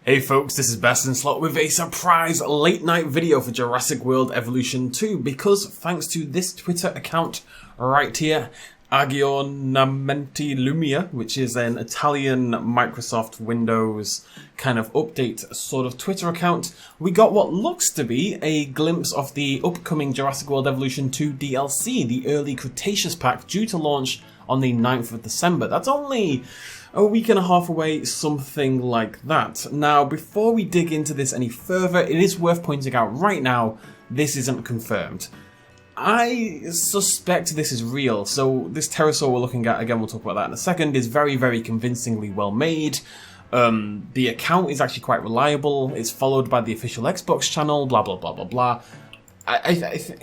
Hey folks, this is BestInSlot with a surprise late night video for Jurassic World Evolution 2 because thanks to this Twitter account right here, Aggiornamenti Lumia, which is an Italian Microsoft Windows kind of update sort of Twitter account, we got what looks to be a glimpse of the upcoming Jurassic World Evolution 2 DLC, the early Cretaceous pack due to launch on the 9th of December. That's only a week and a half away, something like that. Now, before we dig into this any further, it is worth pointing out right now, this isn't confirmed. I suspect this is real. So this pterosaur we're looking at, again we'll talk about that in a second, is very, very convincingly well made. The account is actually quite reliable. It's followed by the official Xbox channel, blah, blah, blah, blah, blah.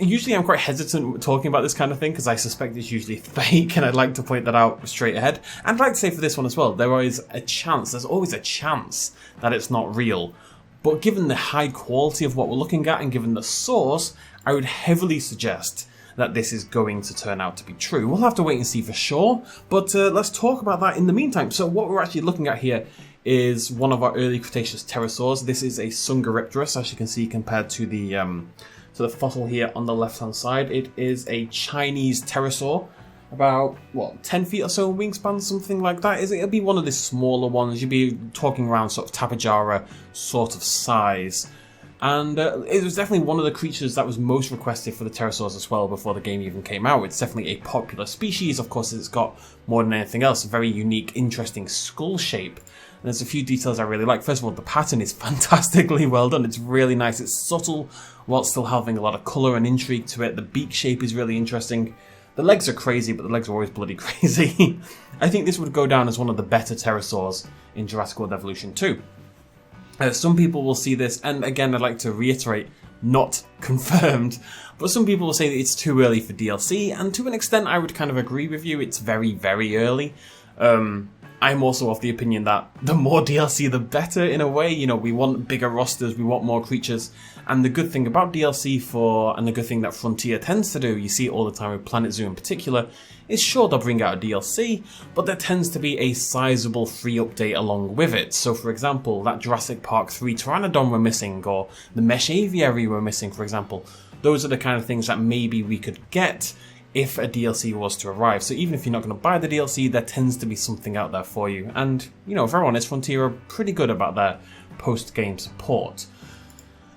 Usually I'm quite hesitant talking about this kind of thing because I suspect it's usually fake, and I'd like to point that out straight ahead. And I'd like to say for this one as well, there's always a chance that it's not real. But given the high quality of what we're looking at and given the source, I would heavily suggest that this is going to turn out to be true. We'll have to wait and see for sure, but let's talk about that in the meantime. So what we're actually looking at here is one of our early Cretaceous pterosaurs. This is a Sungaropterus, as you can see, compared to the fossil here on the left-hand side. It is a Chinese pterosaur, about, 10 feet or so wingspan, something like that. It'll be one of the smaller ones. You'd be talking around sort of Tapejara sort of size. And it was definitely one of the creatures that was most requested for the pterosaurs as well before the game even came out. It's definitely a popular species. Of course, it's got, more than anything else, a very unique, interesting skull shape. And there's a few details I really like. First of all, the pattern is fantastically well done. It's really nice. It's subtle while still having a lot of colour and intrigue to it. The beak shape is really interesting. The legs are crazy, but the legs are always bloody crazy. I think this would go down as one of the better pterosaurs in Jurassic World Evolution 2. Some people will see this, and again, I'd like to reiterate, not confirmed, but some people will say that it's too early for DLC, and to an extent I would kind of agree with you. It's very, very early. I'm also of the opinion that the more DLC the better in a way. You know, we want bigger rosters, we want more creatures, and the good thing about DLC and the good thing that Frontier tends to do, you see it all the time with Planet Zoo in particular, is sure they'll bring out a DLC, but there tends to be a sizable free update along with it. So for example, that Jurassic Park 3 Pteranodon we're missing, or the Mesh Aviary we're missing, for example, those are the kind of things that maybe we could get if a DLC was to arrive. So even if you're not going to buy the DLC, there tends to be something out there for you. And, you know, if everyone is, Frontier are pretty good about their post-game support.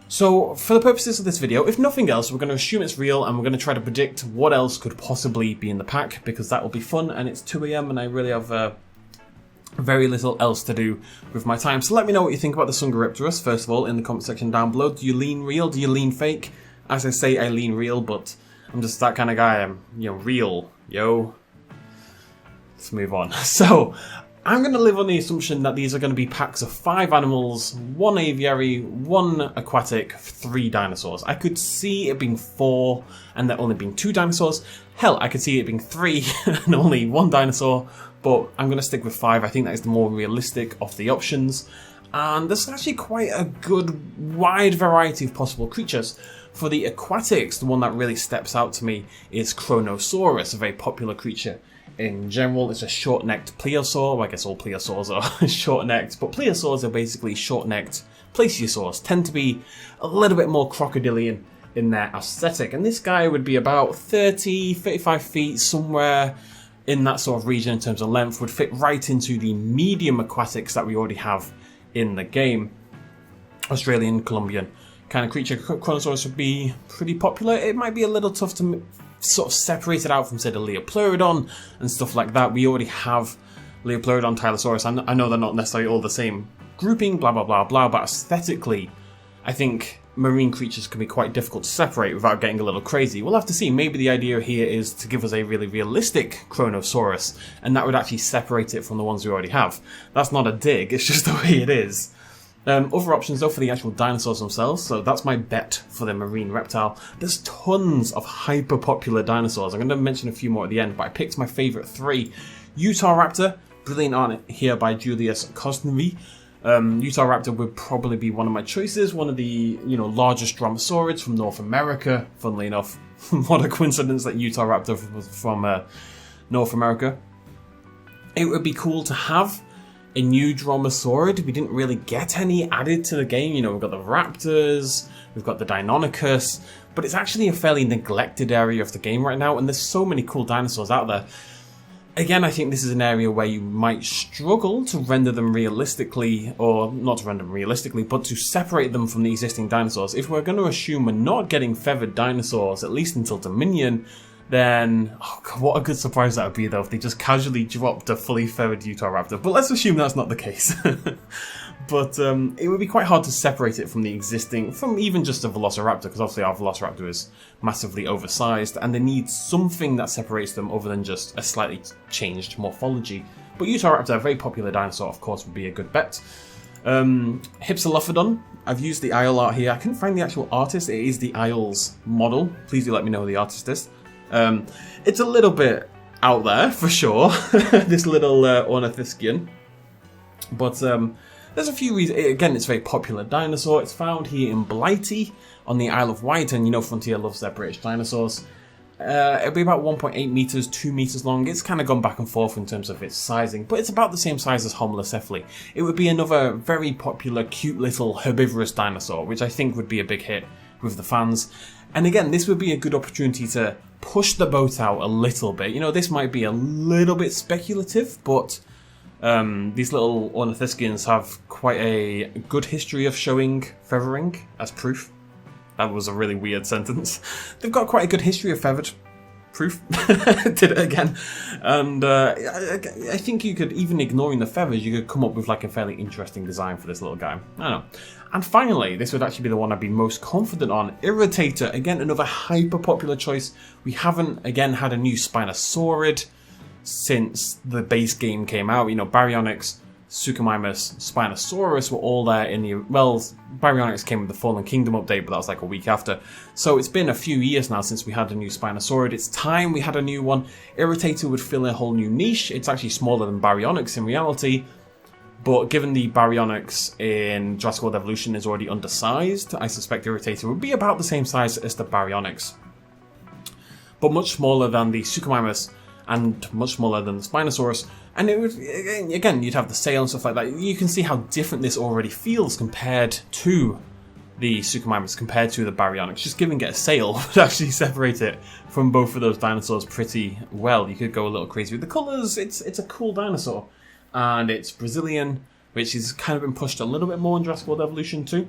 So for the purposes of this video, if nothing else, we're going to assume it's real and we're going to try to predict what else could possibly be in the pack, because that will be fun, and it's 2 AM and I really have very little else to do with my time. So let me know what you think about the Sungaropterus, first of all, in the comment section down below. Do you lean real? Do you lean fake? As I say, I lean real, but I'm just that kind of guy. I'm, real, yo. Let's move on. So, I'm going to live on the assumption that these are going to be packs of 5 animals, 1 aviary, 1 aquatic, 3 dinosaurs. I could see it being 4 and there only being 2 dinosaurs. Hell, I could see it being 3 and only 1 dinosaur, but I'm going to stick with 5. I think that is the more realistic of the options. And there's actually quite a good wide variety of possible creatures. For the aquatics, the one that really steps out to me is Chronosaurus, a very popular creature in general. It's a short-necked plesiosaur. Well, I guess all plesiosaurs are short-necked, but plesiosaurs are basically short-necked plesiosaurs. Tend to be a little bit more crocodilian in their aesthetic. And this guy would be about 30, 35 feet, somewhere in that sort of region in terms of length, would fit right into the medium aquatics that we already have in the game. Australian, Colombian kind of creature. Chronosaurus would be pretty popular. It might be a little tough to sort of separate it out from, say, the Leopleurodon and stuff like that. We already have Leopleurodon, Tylosaurus. I know they're not necessarily all the same grouping, blah, blah, blah, blah, but aesthetically, I think marine creatures can be quite difficult to separate without getting a little crazy. We'll have to see. Maybe the idea here is to give us a really realistic Chronosaurus, and that would actually separate it from the ones we already have. That's not a dig, it's just the way it is. Other options though for the actual dinosaurs themselves, so that's my bet for the marine reptile. There's tons of hyper popular dinosaurs. I'm going to mention a few more at the end, but I picked my favourite 3. Utahraptor, brilliant art here by Julius Kostnvi. Utahraptor would probably be one of my choices, one of the largest dromaeosaurids from North America, funnily enough. What a coincidence that Utahraptor was from North America. It would be cool to have a new Dromaeosaurid. We didn't really get any added to the game. You know, we've got the Raptors, we've got the Deinonychus, but it's actually a fairly neglected area of the game right now, and there's so many cool dinosaurs out there. Again, I think this is an area where you might struggle to render them realistically, or not to render them realistically, but to separate them from the existing dinosaurs. If we're going to assume we're not getting feathered dinosaurs, at least until Dominion, then, oh God, what a good surprise that would be though if they just casually dropped a fully feathered Utahraptor. But let's assume that's not the case. But it would be quite hard to separate it from the existing, from even just a Velociraptor, because obviously our Velociraptor is massively oversized, and they need something that separates them other than just a slightly changed morphology. But Utahraptor, a very popular dinosaur, of course, would be a good bet. Hypsilophodon, I've used the Isle art here. I couldn't find the actual artist. It is the Isle's model. Please do let me know who the artist is. It's a little bit out there, for sure, this little Ornithischian. But there's a few reasons. Again, it's a very popular dinosaur. It's found here in Blighty on the Isle of Wight, and you know Frontier loves their British dinosaurs. It'll be about 1.8 meters, 2 meters long. It's kind of gone back and forth in terms of its sizing, but it's about the same size as Homalocephali. It would be another very popular, cute little herbivorous dinosaur, which I think would be a big hit with the fans. And again, this would be a good opportunity to push the boat out a little bit. You know, this might be a little bit speculative, but these little Ornithischians have quite a good history of showing feathering as proof. That was a really weird sentence. They've got quite a good history of feathered proof. Did it again. And I think you could, even ignoring the feathers, you could come up with like a fairly interesting design for this little guy. I don't know. And finally, this would actually be the one I'd be most confident on. Irritator, again, another hyper popular choice. We haven't, again, had a new Spinosaurid since the base game came out. You know, Baryonyx, Suchomimus, Spinosaurus were all there in the... Well, Baryonyx came with the Fallen Kingdom update, but that was like a week after. So it's been a few years now since we had a new Spinosaurid. It's time we had a new one. Irritator would fill a whole new niche. It's actually smaller than Baryonyx in reality. But given the Baryonyx in Jurassic World Evolution is already undersized, I suspect Irritator would be about the same size as the Baryonyx. But much smaller than the Suchomimus and much smaller than the Spinosaurus. And it would, again, you'd have the sail and stuff like that. You can see how different this already feels compared to the Suchomimus, compared to the Baryonyx. Just giving it a sail would actually separate it from both of those dinosaurs pretty well. You could go a little crazy with the colours. It's a cool dinosaur. And it's Brazilian, which has kind of been pushed a little bit more in Jurassic World Evolution too.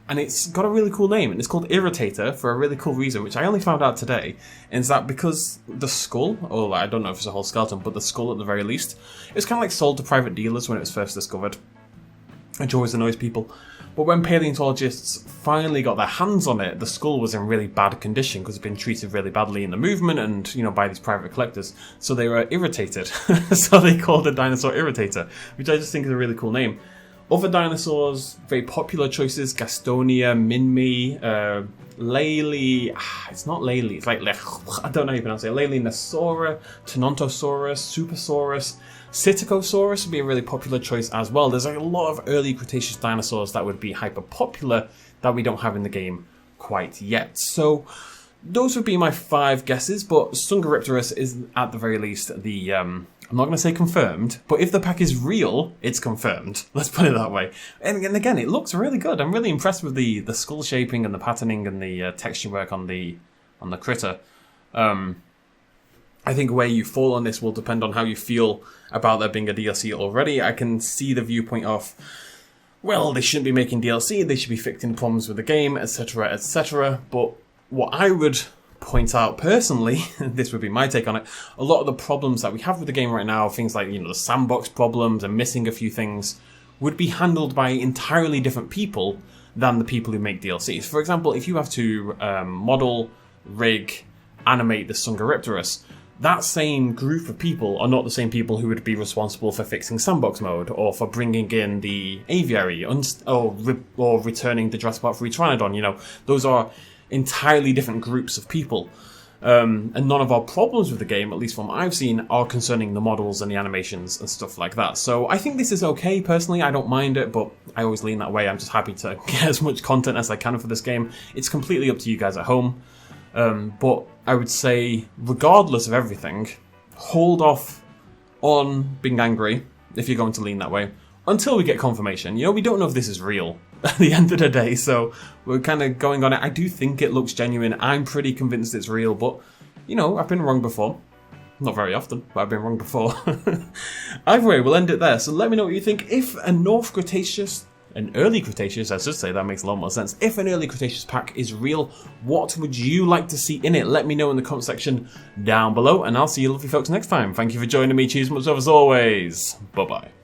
And it's got a really cool name, and it's called Irritator for a really cool reason, which I only found out today, is that because the skull, or I don't know if it's a whole skeleton, but the skull at the very least, it was kind of like sold to private dealers when it was first discovered, which always annoys people. But when paleontologists finally got their hands on it, the skull was in really bad condition because it's been treated really badly in the movement and, you know, by these private collectors. So they were irritated. So they called the dinosaur Irritator, which I just think is a really cool name. Other dinosaurs, very popular choices: Gastonia, Minmi, Lely. It's not Lely. It's like I don't know how you pronounce it. Lelynosaura, Tenontosaurus, Supersaurus, Psittacosaurus would be a really popular choice as well. There's like a lot of early Cretaceous dinosaurs that would be hyper popular that we don't have in the game quite yet. So those would be my 5 guesses. But Sungaropterus is at the very least the I'm not going to say confirmed, but if the pack is real, it's confirmed. Let's put it that way. And again, it looks really good. I'm really impressed with the skull shaping and the patterning and the texture work on the critter. I think where you fall on this will depend on how you feel about there being a DLC already. I can see the viewpoint of, well, they shouldn't be making DLC, they should be fixing problems with the game, etc., etc. But what I would point out personally, this would be my take on it, a lot of the problems that we have with the game right now, things like, you know, the sandbox problems and missing a few things, would be handled by entirely different people than the people who make DLCs. For example, if you have to model, rig, animate the Sungaropterus, that same group of people are not the same people who would be responsible for fixing sandbox mode or for bringing in the aviary or returning the Jurassic Park 3 Pteranodon. You know, those are entirely different groups of people. And none of our problems with the game, at least from what I've seen, are concerning the models and the animations and stuff like that. So I think this is okay, personally. I don't mind it, but I always lean that way. I'm just happy to get as much content as I can for this game. It's completely up to you guys at home. But I would say, regardless of everything, hold off on being angry, if you're going to lean that way. until we get confirmation. You know, we don't know if this is real at the end of the day, so we're kind of going on it. I do think it looks genuine. I'm pretty convinced it's real, but, you know, I've been wrong before. Not very often, but I've been wrong before. Either way, we'll end it there. So let me know what you think. If a North Cretaceous, an early Cretaceous, I should say, that makes a lot more sense. If an early Cretaceous pack is real, what would you like to see in it? Let me know in the comment section down below, and I'll see you lovely folks next time. Thank you for joining me. Cheers much love as always. Bye-bye.